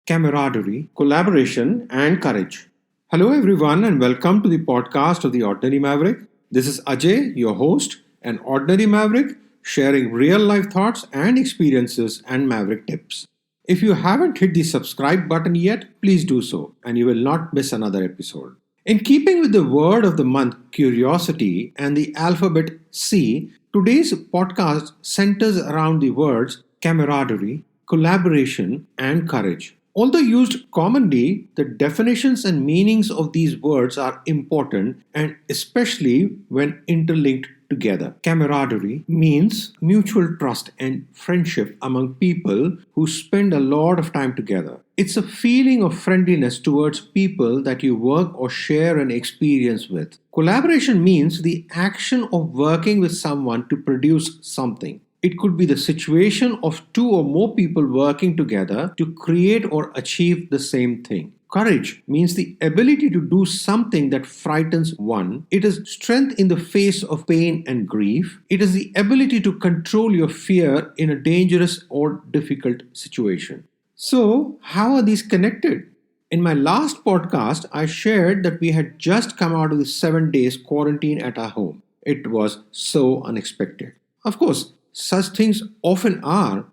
camaraderie, collaboration, and courage. Hello, everyone, and welcome to the podcast of The Ordinary Maverick. This is Ajay, your host, an ordinary maverick, sharing real life thoughts and experiences and maverick tips. If you haven't hit the subscribe button yet, please do so, and you will not miss another episode. In keeping with the word of the month, curiosity, and the alphabet C, today's podcast centers around the words camaraderie, collaboration, and courage. Although used commonly, the definitions and meanings of these words are important and especially when interlinked together. Camaraderie means mutual trust and friendship among people who spend a lot of time together. It's a feeling of friendliness towards people that you work or share an experience with. Collaboration means the action of working with someone to produce something. It could be the situation of two or more people working together to create or achieve the same thing. Courage means the ability to do something that frightens one. It is strength in the face of pain and grief. It is the ability to control your fear in a dangerous or difficult situation. So, how are these connected? In my last podcast, I shared that we had just come out of the 7 days quarantine at our home. It was so unexpected. Of course, such things often are.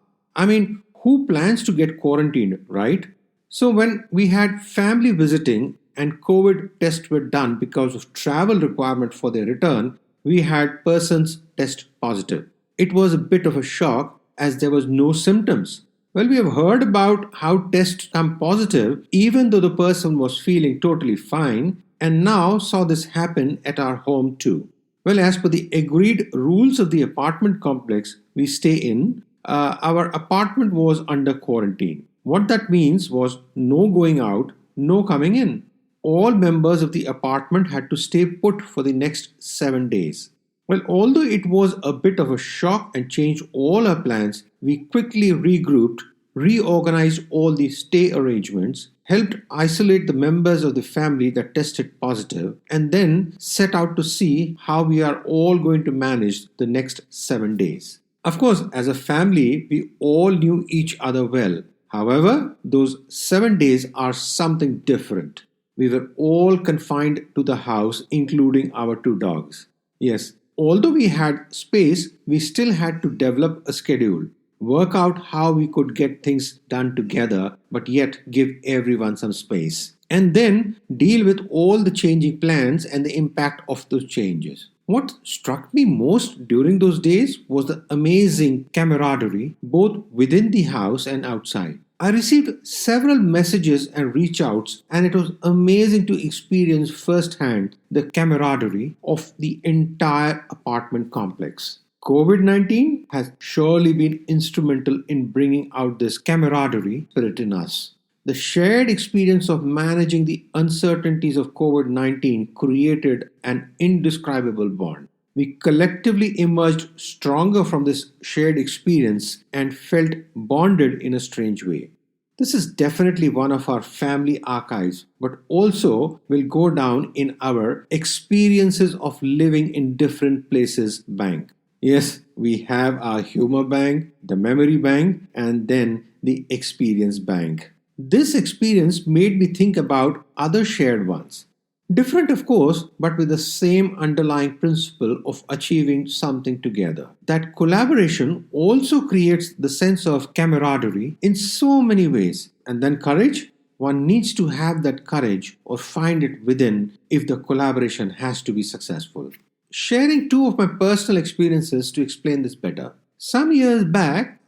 Who plans to get quarantined, right? So, when we had family visiting and COVID tests were done because of travel requirement for their return, we had persons test positive. It was a bit of a shock as there was no symptoms. Well, we have heard about how tests come positive even though the person was feeling totally fine, and now saw this happen at our home too. Well, as per the agreed rules of the apartment complex we stay in, our apartment was under quarantine. What that means was no going out, no coming in. All members of the apartment had to stay put for the next 7 days. Well, although it was a bit of a shock and changed all our plans, we quickly regrouped, reorganized all the stay arrangements, helped isolate the members of the family that tested positive, and then set out to see how we are all going to manage the next 7 days. Of course, as a family, we all knew each other well. However, those 7 days are something different. We were all confined to the house, including our two dogs. Yes, although we had space, we still had to develop a schedule, work out how we could get things done together, but yet give everyone some space, and then deal with all the changing plans and the impact of those changes. What struck me most during those days was the amazing camaraderie both within the house and outside. I received several messages and reach outs, and it was amazing to experience firsthand the camaraderie of the entire apartment complex. COVID 19 has surely been instrumental in bringing out this camaraderie spirit in us. The shared experience of managing the uncertainties of COVID 19 created an indescribable bond. We collectively emerged stronger from this shared experience and felt bonded in a strange way. This is definitely one of our family archives, but also will go down in our experiences of living in different places bank. Yes, we have our humor bank, the memory bank, and then the experience bank. This experience made me think about other shared ones. Different, of course, but with the same underlying principle of achieving something together. That collaboration also creates the sense of camaraderie in so many ways. And then courage? One needs to have that courage or find it within if the collaboration has to be successful. Sharing two of my personal experiences to explain this better. Some years back,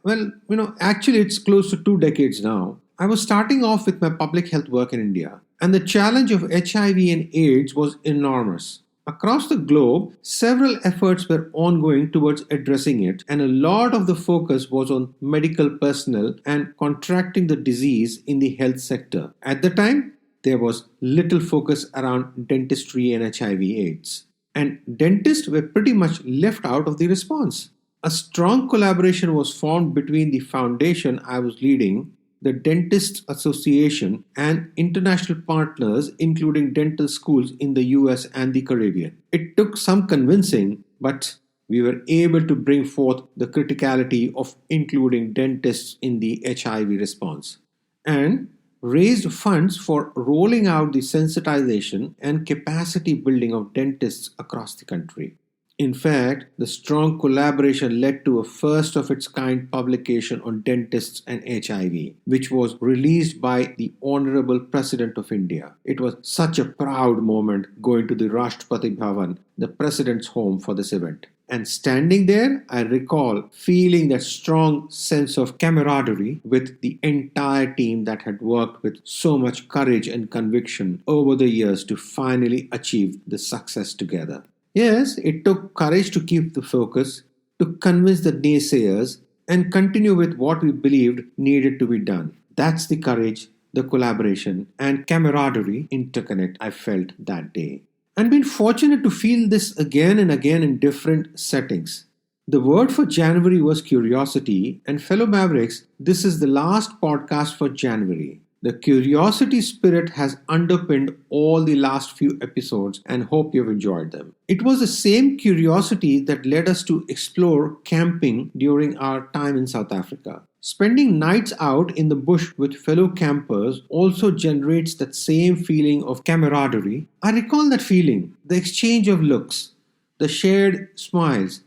actually it's close to 2 decades now, I was starting off with my public health work in India, and the challenge of HIV and AIDS was enormous. Across the globe, several efforts were ongoing towards addressing it, and a lot of the focus was on medical personnel and contracting the disease in the health sector. At the time, there was little focus around dentistry and HIV/AIDS, and dentists were pretty much left out of the response. A strong collaboration was formed between the foundation I was leading, the Dentists Association, and international partners, including dental schools in the US and the Caribbean. It took some convincing, but we were able to bring forth the criticality of including dentists in the HIV response. And raised funds for rolling out the sensitization and capacity building of dentists across the country. In fact, the strong collaboration led to a first of its kind publication on dentists and HIV, which was released by the Honorable President of India. It was such a proud moment going to the Rashtrapati Bhavan, the President's home, for this event. And standing there, I recall feeling that strong sense of camaraderie with the entire team that had worked with so much courage and conviction over the years to finally achieve the success together. Yes, it took courage to keep the focus, to convince the naysayers, and continue with what we believed needed to be done. That's the courage, the collaboration, and camaraderie interconnect I felt that day. And been fortunate to feel this again and again in different settings. The word for January was curiosity, and fellow Mavericks, this is the last podcast for January. The curiosity spirit has underpinned all the last few episodes and hope you've enjoyed them. It was the same curiosity that led us to explore camping during our time in South Africa. Spending nights out in the bush with fellow campers also generates that same feeling of camaraderie. I recall that feeling, the exchange of looks, the shared smiles,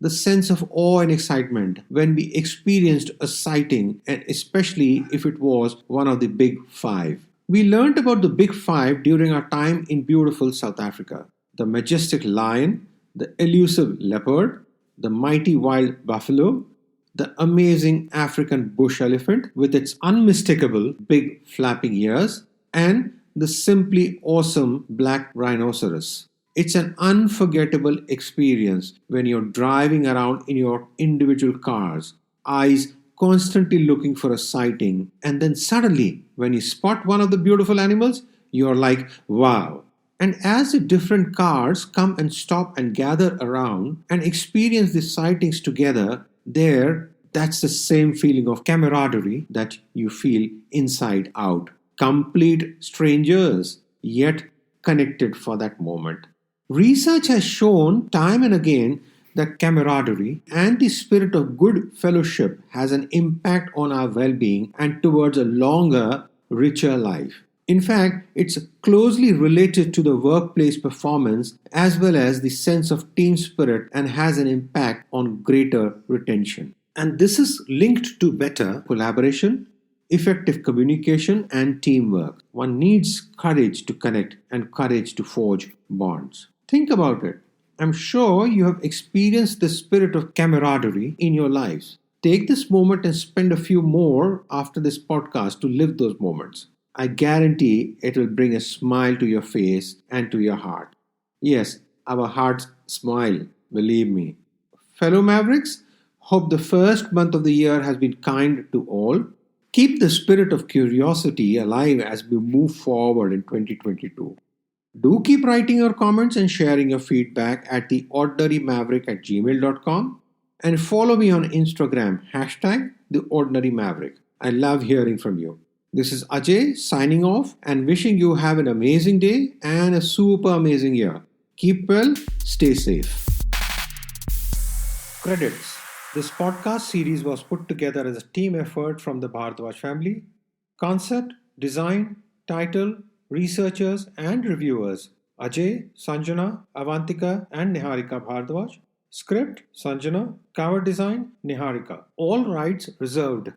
the sense of awe and excitement when we experienced a sighting, and especially if it was one of the big five. We learned about the big five during our time in beautiful South Africa: the majestic lion, the elusive leopard, the mighty wild buffalo, the amazing African bush elephant with its unmistakable big flapping ears, and the simply awesome black rhinoceros. It's an unforgettable experience when you're driving around in your individual cars, eyes constantly looking for a sighting, and then suddenly, when you spot one of the beautiful animals, you're like, wow. And as the different cars come and stop and gather around and experience the sightings together, that's the same feeling of camaraderie that you feel inside out. Complete strangers, yet connected for that moment. Research has shown time and again that camaraderie and the spirit of good fellowship has an impact on our well-being and towards a longer, richer life. In fact, it's closely related to the workplace performance as well as the sense of team spirit and has an impact on greater retention. And this is linked to better collaboration, effective communication, and teamwork. One needs courage to connect and courage to forge bonds. Think about it. I'm sure you have experienced the spirit of camaraderie in your lives. Take this moment and spend a few more after this podcast to live those moments. I guarantee it will bring a smile to your face and to your heart. Yes, our hearts smile, believe me. Fellow Mavericks, hope the first month of the year has been kind to all. Keep the spirit of curiosity alive as we move forward in 2022. Do keep writing your comments and sharing your feedback at theordinarymaverick@gmail.com and follow me on Instagram #TheOrdinaryMaverick. I love hearing from you. This is Ajay signing off and wishing you have an amazing day and a super amazing year. Keep well, stay safe. Credits. This podcast series was put together as a team effort from the Bhardwaj family. Concept, design, title, researchers and reviewers: Ajay, Sanjana, Avantika and Niharika Bhardwaj. Script, Sanjana. Cover design, Niharika. All rights reserved.